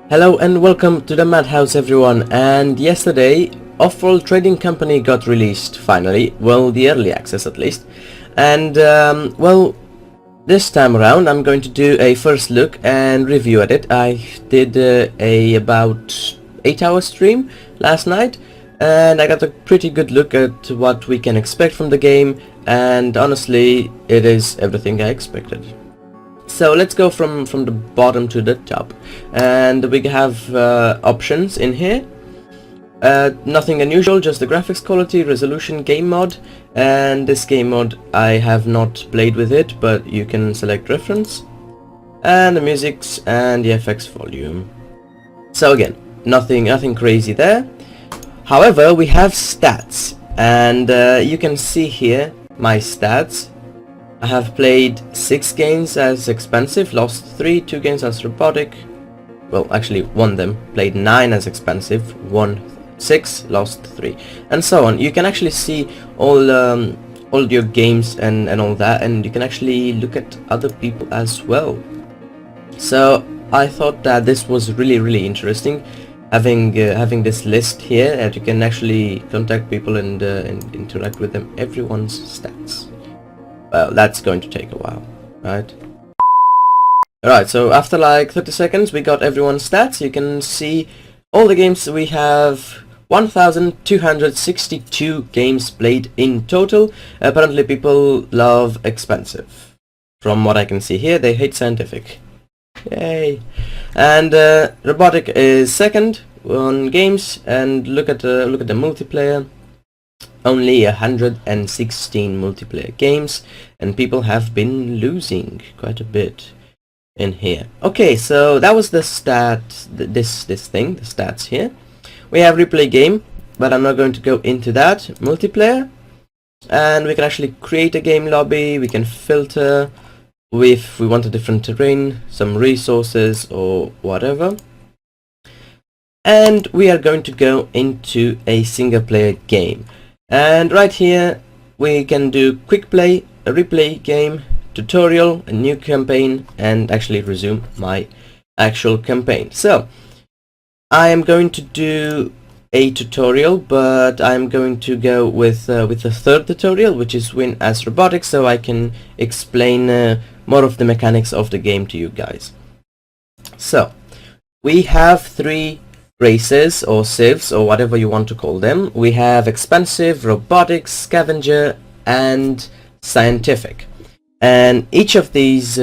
Hello and welcome to the Madhouse everyone, and yesterday Offworld Trading Company got released finally, well, the early access at least, and well, this time around I'm going to do a first look and review at it. I did a about 8-hour stream last night and I got a pretty good look at what we can expect from the game, and honestly it is everything I expected. So let's go from the bottom to the top, and we have options in here. Nothing unusual, just the graphics quality, resolution, game mode, and this game mode I have not played with it, but you can select reference, and the musics and the FX volume. So again, nothing crazy there. However, we have stats, and you can see here my stats. I have played 6 games as expensive, lost 3, 2 games as robotic, well actually won them, played 9 as expensive, won 6, lost 3, and so on. You can actually see all your games and all that, and you can actually look at other people as well. So I thought that this was really interesting, having this list here, and you can actually contact people and interact with them, everyone's stats. Well, that's going to take a while, right? Alright, so after like 30 seconds we got everyone's stats. You can see all the games. We have 1,262 games played in total. Apparently people love expensive. From what I can see here, they hate scientific. Yay! And Robotic is second on games, and look at the multiplayer. Only 116 multiplayer games, and people have been losing quite a bit in here. Okay, so that was the stats, this thing, the stats here. We have replay game, but I'm not going to go into that. Multiplayer, and we can actually create a game lobby. We can filter if we want a different terrain, some resources or whatever. And we are going to go into a single player game. And right here we can do quick play, a replay game, tutorial, a new campaign, and actually resume my actual campaign. So I am going to do a tutorial, but I'm going to go with the third tutorial, which is win as robotic, so I can explain more of the mechanics of the game to you guys. So we have 3 races or civs or whatever you want to call them. We have expensive, robotic, scavenger, and scientific. And each of these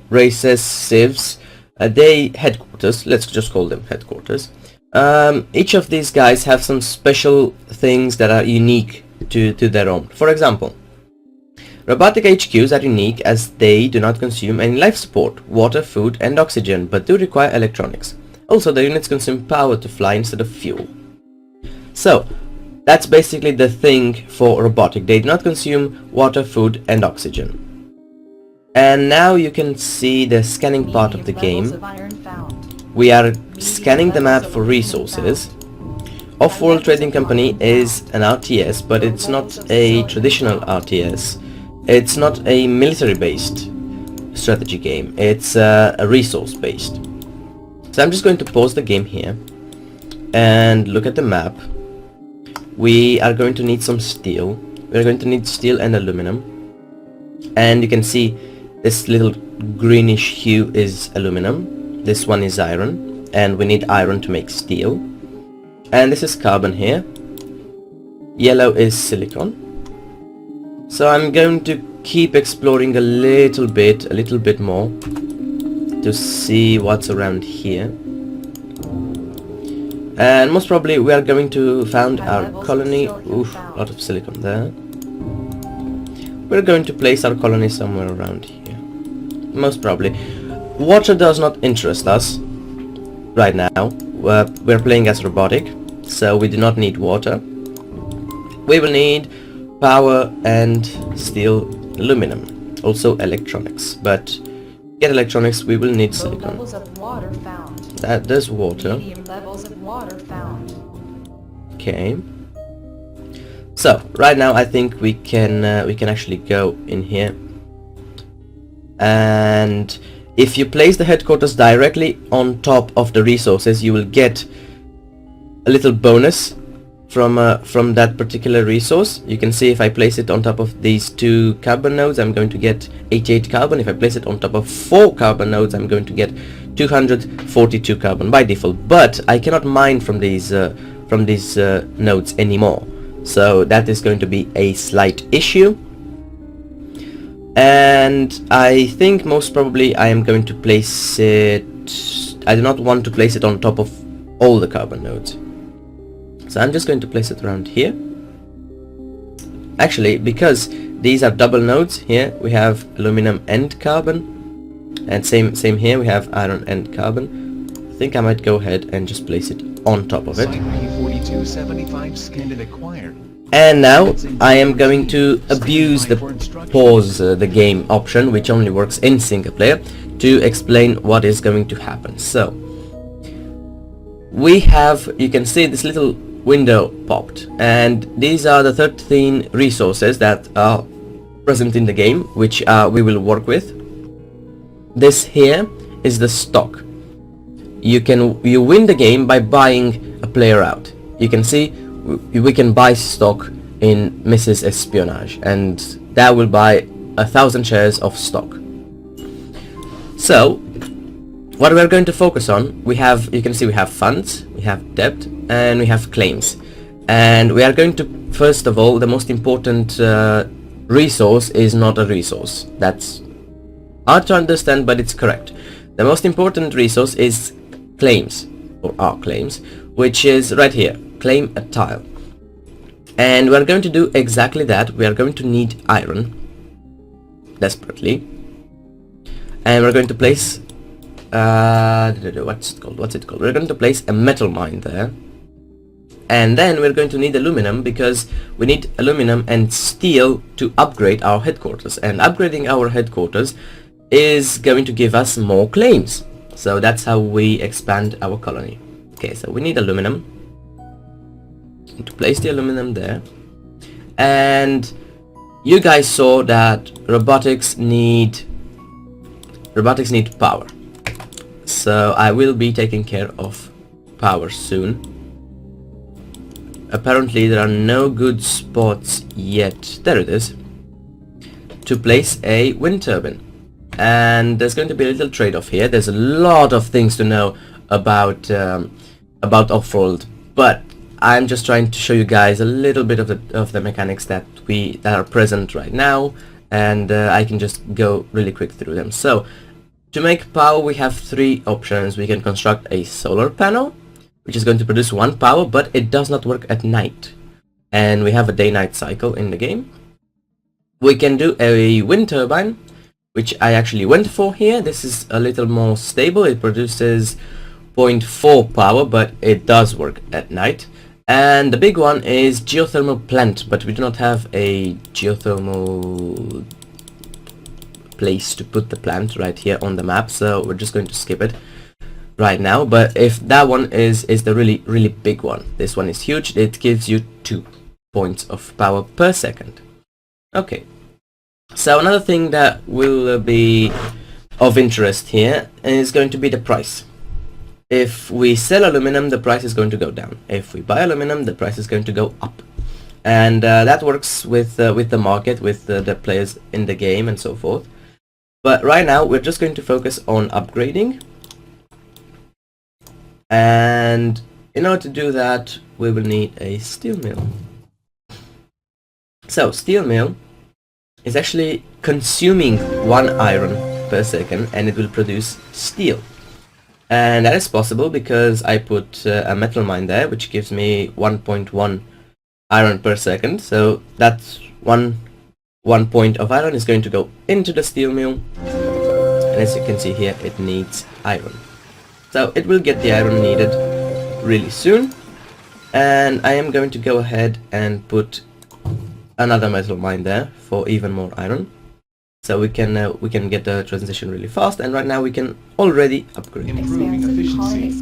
races, civs, they headquarters. Let's just call them headquarters. Each of these guys have some special things that are unique to their own. For example, robotic HQs are unique as they do not consume any life support, water, food, and oxygen, but do require electronics. Also, the units consume power to fly instead of fuel. So, that's basically the thing for robotic. They do not consume water, food, and oxygen. And now you can see the scanning part of the game. We are scanning the map for resources. Offworld Trading Company is an RTS, but it's not a traditional RTS. It's not a military-based strategy game. It's a resource-based. So I'm just going to pause the game here and look at the map. We are going to need some steel. We're going to need steel and aluminum. And you can see this little greenish hue is aluminum. This one is iron. And we need iron to make steel. And this is carbon here. Yellow is silicon. So I'm going to keep exploring a little bit more, to see what's around here. And most probably we are going to found our colony. Oof, a lot of silicon there. We're going to place our colony somewhere around here. Most probably. Water does not interest us right now. We're playing as robotic, so we do not need water. We will need power and steel, aluminum, also electronics, but get electronics, we will need silicon. Levels of water found. There's water. Medium levels of water found. Okay. So right now I think we can actually go in here, and if you place the headquarters directly on top of the resources, you will get a little bonus from that particular resource. You can see if I place it on top of these 2 carbon nodes, I'm going to get 88 carbon. If I place it on top of 4 carbon nodes, I'm going to get 242 carbon by default. But I cannot mine from these nodes anymore, so that is going to be a slight issue. And I think most probably I am going to place it, I do not want to place it on top of all the carbon nodes, so I'm just going to place it around here. Actually, because these are double nodes, here we have aluminum and carbon, and same here we have iron and carbon. I think I might go ahead and just place it on top of it. And now I am going to abuse the pause the game option, which only works in single player, to explain what is going to happen. So we have, you can see this little window popped, and these are the 13 resources that are present in the game, which we will work with. This here is the stock. You win the game by buying a player out. You can see we can buy stock in Mrs. Espionage, and that will buy 1,000 shares of stock. So what we're going to focus on, we have, you can see we have funds, we have debt, and we have claims. And we are going to, first of all, the most important resource is not a resource. That's hard to understand, but it's correct. The most important resource is claims, or our claims, which is right here, claim a tile. And we're going to do exactly that. We are going to need iron desperately, and we're going to place what's it called? We're going to place a metal mine there, and then we're going to need aluminum, because we need aluminum and steel to upgrade our headquarters, and upgrading our headquarters is going to give us more claims. So that's how we expand our colony. Okay, so we need aluminum. To place the aluminum there, and you guys saw that robotics need power, so I will be taking care of power soon. Apparently there are no good spots yet, there it is, to place a wind turbine, and there's going to be a little trade-off here. There's a lot of things to know about Offworld, but I'm just trying to show you guys a little bit of the mechanics that are present right now, and I can just go really quick through them. So to make power, we have 3 options. We can construct a solar panel, which is going to produce 1 power, but it does not work at night, and we have a day-night cycle in the game. We can do a wind turbine, which I actually went for here. This is a little more stable. It produces 0.4 power, but it does work at night. And the big one is geothermal plant, but we do not have a geothermal place to put the plant right here on the map, so we're just going to skip it right now. But if that one is the really big one, this one is huge. It gives you 2 points of power per second. Okay, so another thing that will be of interest here is going to be the price. If we sell aluminum, the price is going to go down. If we buy aluminum, the price is going to go up. And that works with the market, with the players in the game and so forth. But right now, we're just going to focus on upgrading. And in order to do that, we will need a steel mill. So, steel mill is actually consuming 1 iron per second, and it will produce steel. And that is possible because I put a metal mine there, which gives me 1.1 iron per second. So that's one point of iron is going to go into the steel mill, and as you can see here, it needs iron. So it will get the iron needed really soon, and I am going to go ahead and put another metal mine there for even more iron. So we can get the transition really fast, and right now we can already upgrade. Improving efficiency.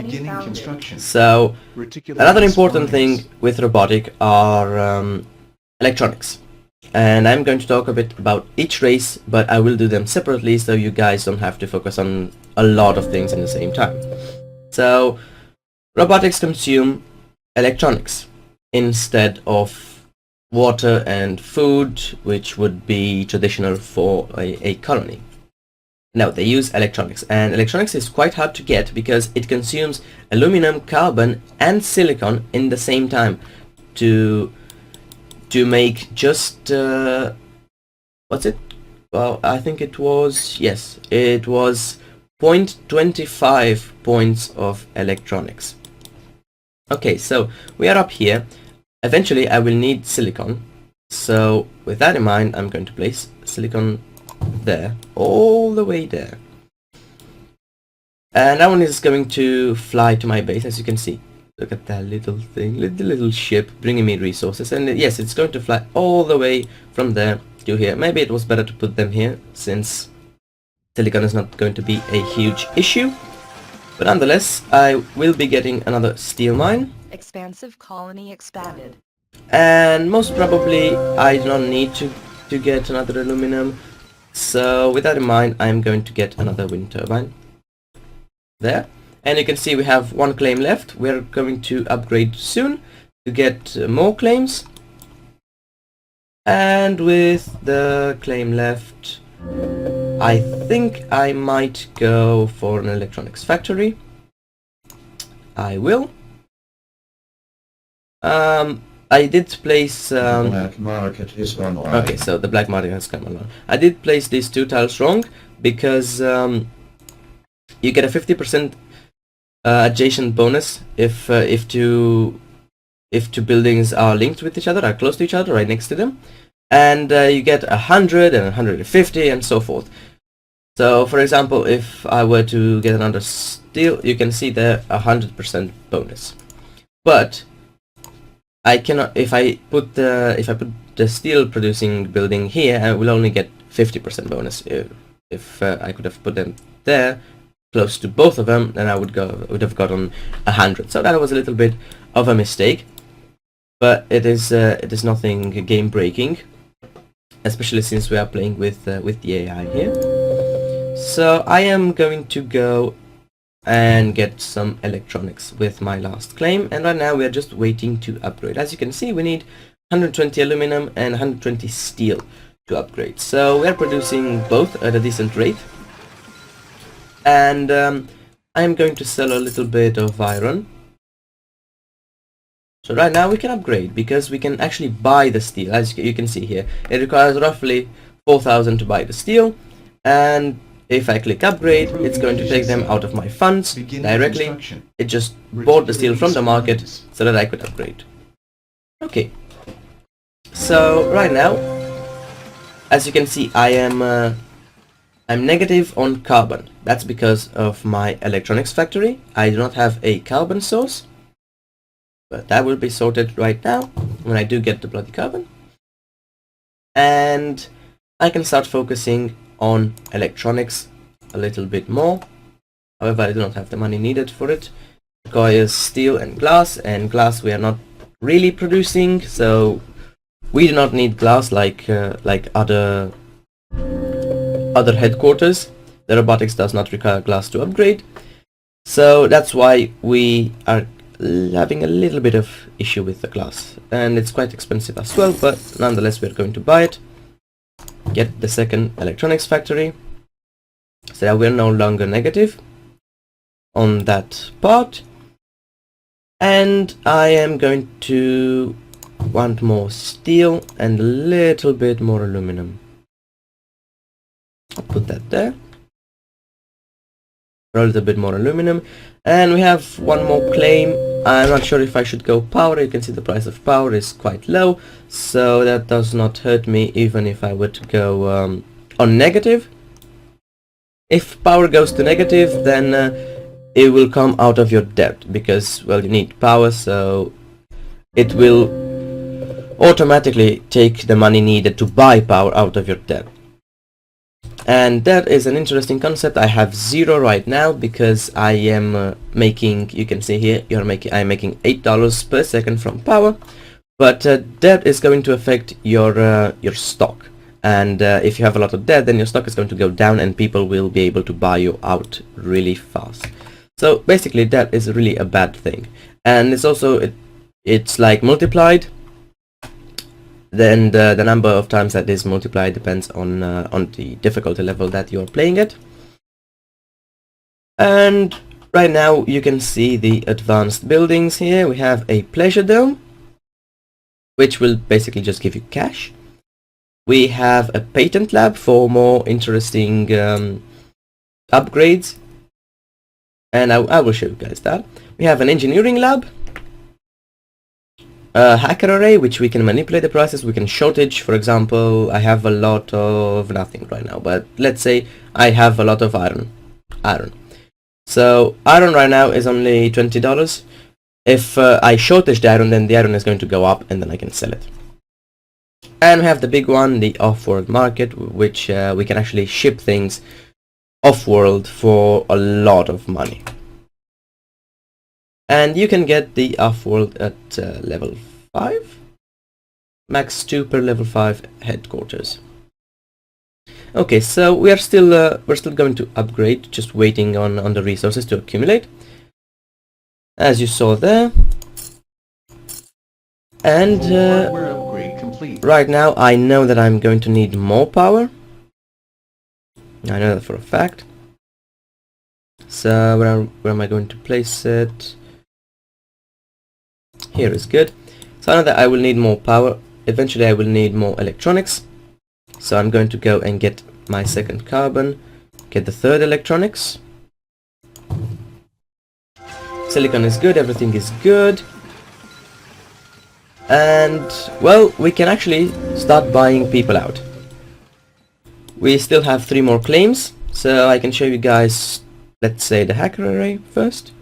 Beginning construction. So another important thing with robotic are electronics. and I'm going to talk a bit about each race, but I will do them separately so you guys don't have to focus on a lot of things in the same time. So robotics consume electronics instead of water and food, which would be traditional for a colony. No, they use electronics, and electronics is quite hard to get because it consumes aluminum, carbon and silicon in the same time to make just what's it? Well, I think it was, yes, it was 0.25 points of electronics. Okay, so we are up here. Eventually I will need silicon, so with that in mind I'm going to place silicon there, all the way there. And that one is going to fly to my base, as you can see. Look at that little thing, little ship bringing me resources. And yes, it's going to fly all the way from there to here. Maybe it was better to put them here, since silicon is not going to be a huge issue. But nonetheless, I will be getting another steel mine. Expansive colony expanded. And most probably I do not need to get another aluminum. So with that in mind, I'm going to get another wind turbine. There. And you can see we have one claim left. We're going to upgrade soon to get more claims. And with the claim left, I think I might go for an electronics factory. I will. I did place black market is online. okay, so the black market has come along. I did place these two tiles wrong because you get a 50% adjacent bonus if two buildings are linked with each other, are close to each other, right next to them, and you get 100 and 150 and so forth. So for example, if I were to get another steel, you can see there 100% bonus. But I cannot, if I put the steel producing building here, I will only get 50% bonus. If I could have put them there close to both of them, then I would have gotten 100. So that was a little bit of a mistake, but it is nothing game breaking, especially since we are playing with the AI here. So I am going to go and get some electronics with my last claim, and right now we are just waiting to upgrade. As you can see, we need 120 aluminum and 120 steel to upgrade, so we are producing both at a decent rate. And I'm going to sell a little bit of iron, so right now we can upgrade because we can actually buy the steel. As you can see here, it requires roughly 4,000 to buy the steel, and if I click upgrade, it's going to take them out of my funds directly. It just bought the steel from the market so that I could upgrade. Okay, so right now, as you can see, I'm negative on carbon. That's because of my electronics factory. I do not have a carbon source, but that will be sorted right now when I do get the bloody carbon. And I can start focusing on electronics a little bit more. However, I do not have the money needed for it. It requires steel and glass we are not really producing, so we do not need glass like other headquarters. The robotics does not require glass to upgrade, so that's why we are having a little bit of issue with the glass, and it's quite expensive as well, but nonetheless we're going to buy it. Get the second electronics factory, so that we're no longer negative on that part. And I am going to want more steel and a little bit more aluminum. I'll put that there. A little bit more aluminum, and we have one more claim. I'm not sure if I should go power. You can see the price of power is quite low, so that does not hurt me even if I were to go on negative. If power goes to negative, then it will come out of your debt, because, well, you need power, so it will automatically take the money needed to buy power out of your debt. And that is an interesting concept. I have 0 right now because I am making, you can see here, I'm making $8 per second from power, But debt is going to affect your stock, and if you have a lot of debt, then your stock is going to go down and people will be able to buy you out really fast. So basically debt is really a bad thing, and it's also it's like multiplied. Then the number of times that is multiplied depends on the difficulty level that you are playing at. And right now you can see the advanced buildings here. We have a pleasure dome, which will basically just give you cash. We have a patent lab for more interesting upgrades, and I will show you guys that. We have an engineering lab, a hacker array, which we can manipulate the prices. We can shortage, for example. I have a lot of nothing right now, but let's say I have a lot of iron. So iron right now is only $20. If I shortage the iron, then the iron is going to go up and then I can sell it. And we have the big one, the off-world market, which we can actually ship things off-world for a lot of money. And you can get the off-world at level 5, max 2 per level 5 headquarters. Okay, so we're still going to upgrade, just waiting on the resources to accumulate, as you saw there. And Hardware upgrade complete. right now I know that I'm going to need more power. I know that for a fact. So where am I going to place it? Here is good. So I know that I will need more power. Eventually I will need more electronics. So I'm going to go and get my second carbon, get the third electronics. Silicon is good, everything is good. And well, we can actually start buying people out. We still have 3 more claims, so I can show you guys, let's say, the hacker array first.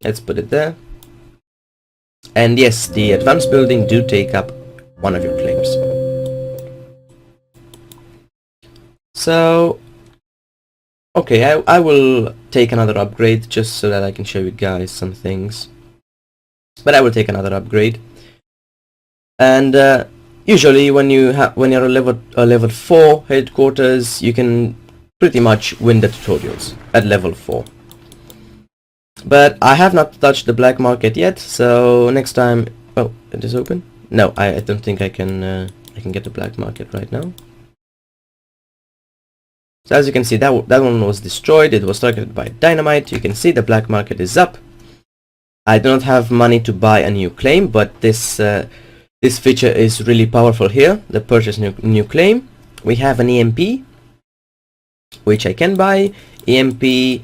Let's put it there. And yes, the advanced building do take up one of your claims. So okay, I will take another upgrade just so that I can show you guys some things. But I will take another upgrade. And usually when you're a level 4 headquarters, you can pretty much win the tutorials at level 4. But I have not touched the black market yet, so next time... Oh, it is open? No, I don't think I can get the black market right now. So as you can see, that one was destroyed. It was targeted by dynamite. You can see the black market is up. I do not have money to buy a new claim, but this feature is really powerful here. The purchase new claim. We have an EMP, which I can buy. EMP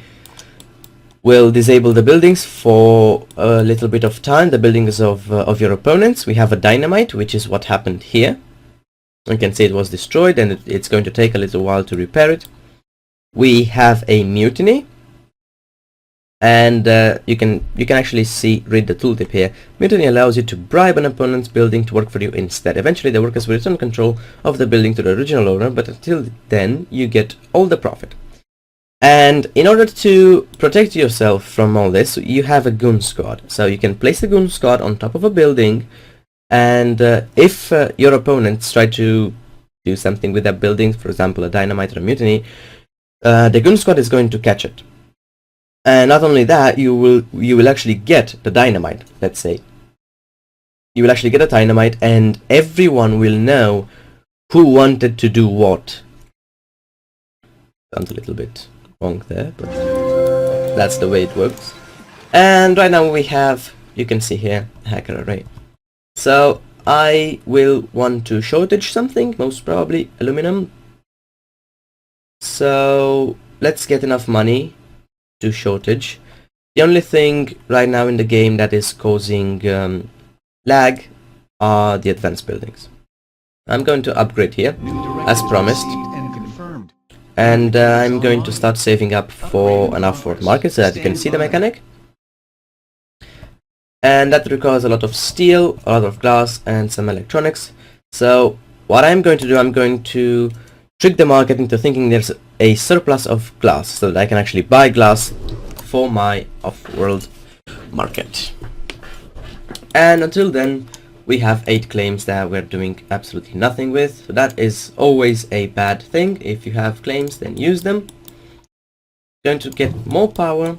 will disable the buildings for a little bit of time, the buildings of your opponents. We have a dynamite, which is what happened here. You can see it was destroyed, and it's going to take a little while to repair it. We have a mutiny, and you can actually read the tooltip here. Mutiny allows you to bribe an opponent's building to work for you instead. Eventually the workers will return control of the building to the original owner, but until then you get all the profit. And in order to protect yourself from all this, you have a goon squad. So you can place the goon squad on top of a building, and if your opponents try to do something with that building, for example a dynamite or a mutiny, the goon squad is going to catch it. And not only that, you will actually get the dynamite. Let's say you will actually get a dynamite, and everyone will know who wanted to do what. Sounds a little bit wrong there, but that's the way it works. And right now we have, you can see here, a hacker array. So I will want to shortage something, most probably aluminum. So let's get enough money to shortage. The only thing right now in the game that is causing lag are the advanced buildings. I'm going to upgrade here as promised, and I'm going to start saving up for an Offworld market so that you can see the mechanic. And that requires a lot of steel, a lot of glass, and some electronics. So what I'm going to do, I'm going to trick the market into thinking there's a surplus of glass so that I can actually buy glass for my Offworld market. And until then, we have 8 claims that we're doing absolutely nothing with. So that is always a bad thing. If you have claims, then use them. Going to get more power.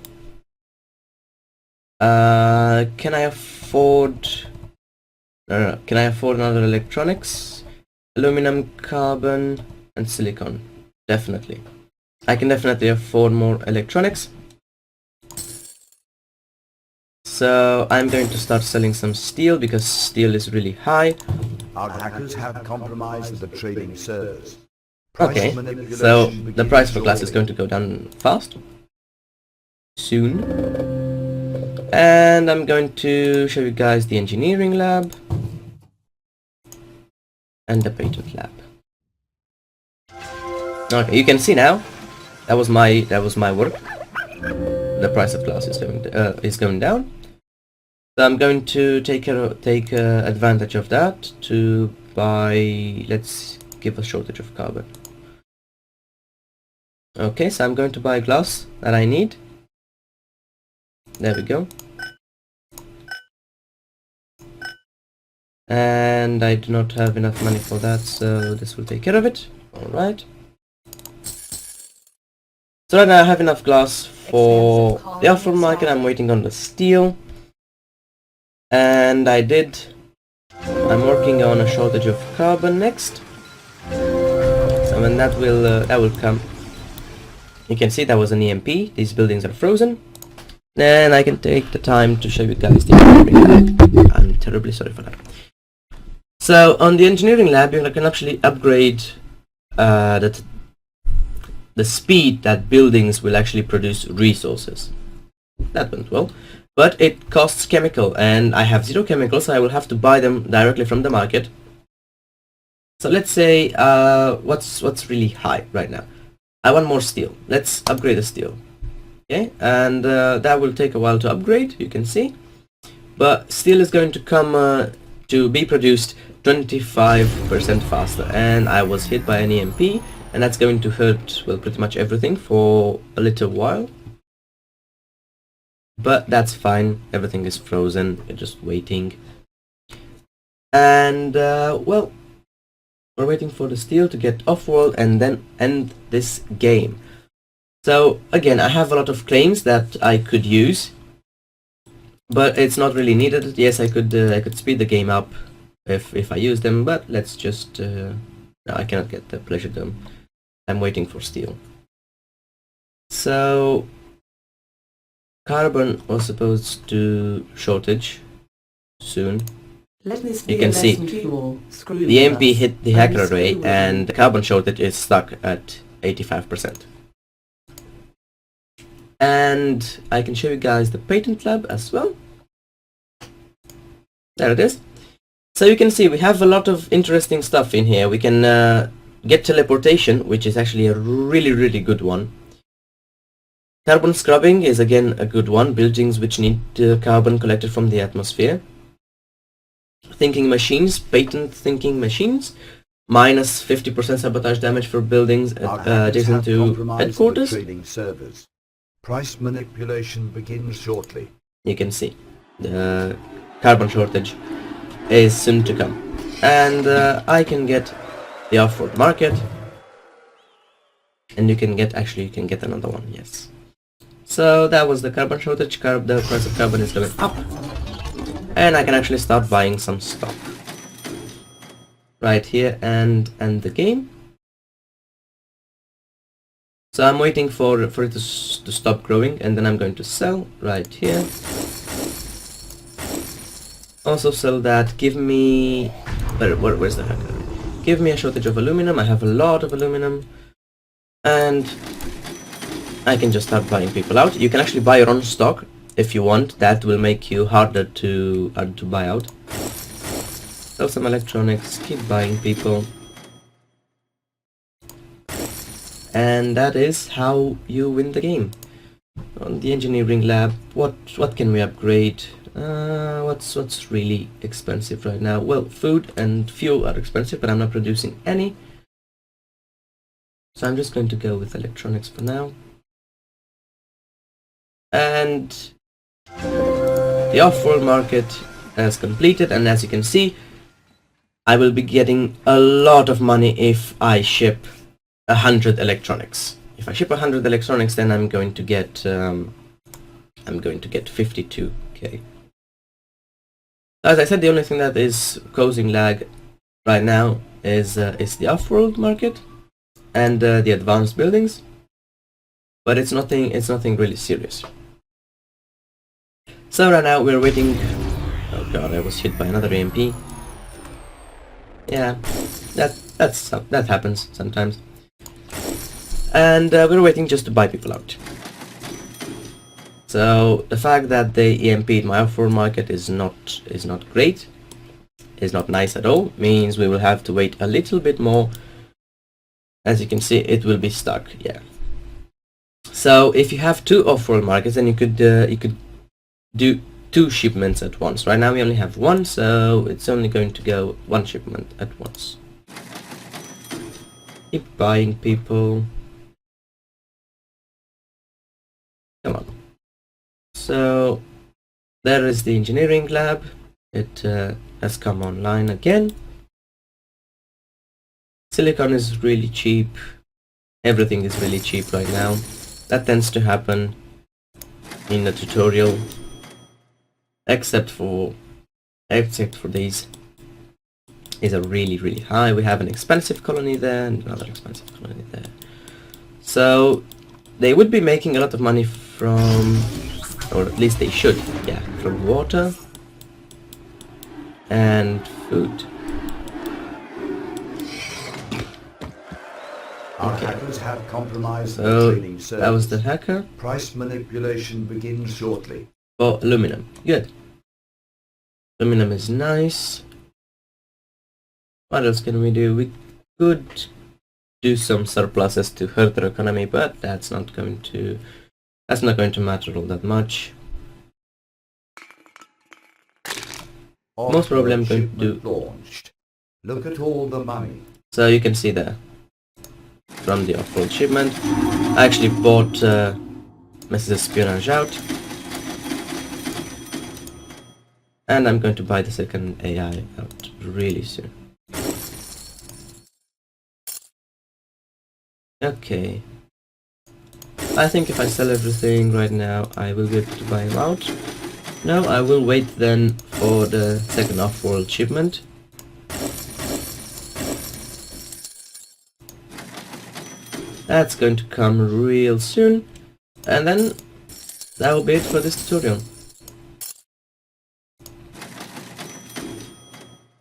Can I afford... No. Can I afford another electronics? Aluminum, carbon, and silicon. Definitely. I can definitely afford more electronics. So I'm going to start selling some steel because steel is really high. Our hackers have compromised the trading servers. Okay, so the price for glass is going to go down fast. Soon. And I'm going to show you guys the engineering lab. And the patent lab. Okay, you can see now. That was my work. The price of glass is going down. So I'm going to take advantage of that to buy. Let's give a shortage of carbon. Okay, so I'm going to buy glass that I need. There we go. And I do not have enough money for that, so this will take care of it. Alright. So right now I have enough glass for the Offworld market. I'm waiting on the steel. And I'm working on a shortage of carbon next. So when that will come. You can see that was an EMP. These buildings are frozen. Then I can take the time to show you guys the engineering lab. I'm terribly sorry for that. So on the engineering lab, you can actually upgrade the speed that buildings will actually produce resources. That went well. But it costs chemical, and I have 0 chemicals, so I will have to buy them directly from the market. So let's say what's really high right now. I want more steel. Let's upgrade the steel. Okay, and that will take a while to upgrade, you can see. But steel is going to come to be produced 25% faster, and I was hit by an EMP, and that's going to hurt, well, pretty much everything for a little while. But that's fine, everything is frozen, you're just waiting. And well, we're waiting for the steel to get off-world and then end this game. So again, I have a lot of claims that I could use, but it's not really needed. Yes, I could speed the game up if I use them, but let's just no, I cannot get the pleasure dome. I'm waiting for steel. So carbon was supposed to shortage soon. You can see the EMP hit the hacker array and the carbon shortage is stuck at 85%. And I can show you guys the patent lab as well. There it is. So you can see we have a lot of interesting stuff in here. We can get teleportation, which is actually a really good one. Carbon scrubbing is again a good one. Buildings which need carbon collected from the atmosphere. Thinking machines, patent thinking machines. Minus 50% sabotage damage for buildings adjacent to headquarters. Price manipulation begins shortly. You can see the carbon shortage is soon to come, and I can get the Offworld market, and you can get another one. Yes. So that was the carbon shortage. The price of carbon is going up, and I can actually start buying some stock right here and end the game. So I'm waiting for it to stop growing, and then I'm going to sell right here. Also sell that. Give me where's the hacker? Give me a shortage of aluminum. I have a lot of aluminum, and I can just start buying people out. You can actually buy your own stock if you want. That will make you harder to buy out. Sell some electronics. Keep buying people. And that is how you win the game. On the engineering lab, what can we upgrade? What's really expensive right now? Well, food and fuel are expensive, but I'm not producing any. So I'm just going to go with electronics for now. And the Offworld market as completed, and as you can see, I will be getting a lot of money if I ship 100 electronics. If I ship 100 electronics, then I'm going to get 52k. As I said, the only thing that is causing lag right now is the off-world market and the advanced buildings, but it's nothing really serious. So right now we're waiting. Oh god, I was hit by another EMP. Yeah, that happens sometimes. And we're waiting just to buy people out. So the fact that they EMP'd my off-world market is not great, is not nice at all. Means we will have to wait a little bit more. As you can see, it will be stuck. Yeah. So if you have two off-world markets, then you could do 2 shipments at once. Right now we only have 1, so it's only going to go 1 shipment at once. Keep buying people. Come on. So there is the engineering lab. It has come online again. Silicon is really cheap. Everything is really cheap right now. That tends to happen in the tutorial, except for these. These are really high. We have an expensive colony there and another expensive colony there. So they would be making a lot of money from, or at least they should, yeah, from water and food. Our hackers have compromised the So trading service. that was the hacker. Price manipulation begins shortly. Oh, aluminum. Good. Aluminum is nice. What else can we do? We could do some surpluses to hurt their economy, but that's not going to matter all that much. Most probably I'm going to do. Launched. Look at all the money. So you can see there from the off-world shipment. I actually bought Mrs. Espionage out, and I'm going to buy the second AI out really soon. Okay. I think if I sell everything right now, I will be able to buy him out. No, I will wait then for the second off-world shipment. That's going to come real soon, and then that will be it for this tutorial.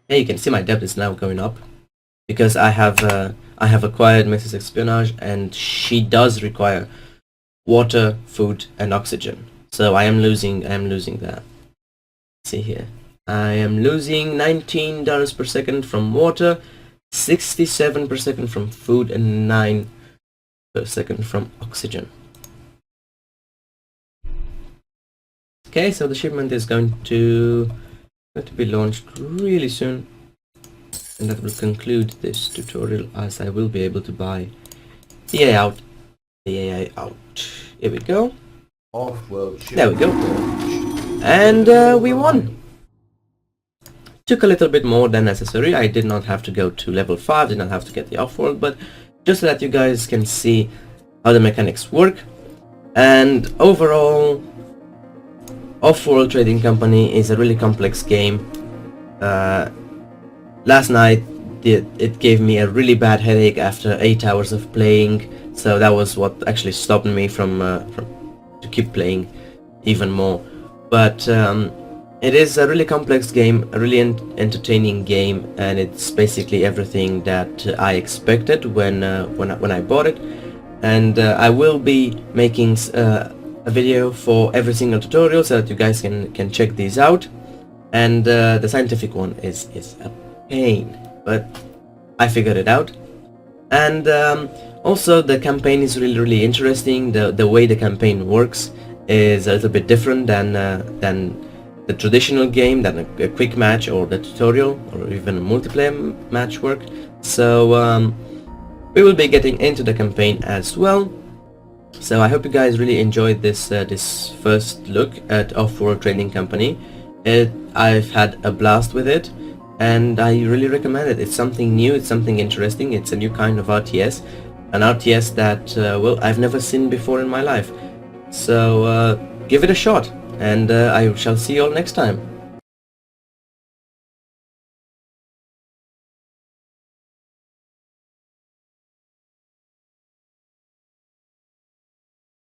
Yeah, you can see my debt is now going up because I have acquired Mrs. Espionage, and she does require water, food, and oxygen. So I am losing that. See here, I am losing $19 per second from water, 67 per second from food, and 9 per second from oxygen. Okay, so the shipment is going to be launched really soon, and that will conclude this tutorial, as I will be able to buy the AI out. Here we go. Off-world There we go. launched. And we won. Took a little bit more than necessary. I did not have to go to level 5, did not have to get the off-world, but just so that you guys can see how the mechanics work. And overall, Offworld Trading Company is a really complex game. Last night it gave me a really bad headache after 8 hours of playing, so that was what actually stopped me from to keep playing even more. But it is a really complex game, a really entertaining game, and it's basically everything that I expected when I bought it. And I will be making a video for every single tutorial so that you guys can check these out. And the scientific one is a pain, but I figured it out. And also the campaign is really interesting. The way the campaign works is a little bit different than the traditional game, than a quick match or the tutorial or even a multiplayer match work. So we will be getting into the campaign as well. So I hope you guys really enjoyed this this first look at Offworld Trading Company. I've had a blast with it, and I really recommend it. It's something new, it's something interesting, it's a new kind of RTS, an RTS that, well, I've never seen before in my life. So give it a shot, and I shall see you all next time.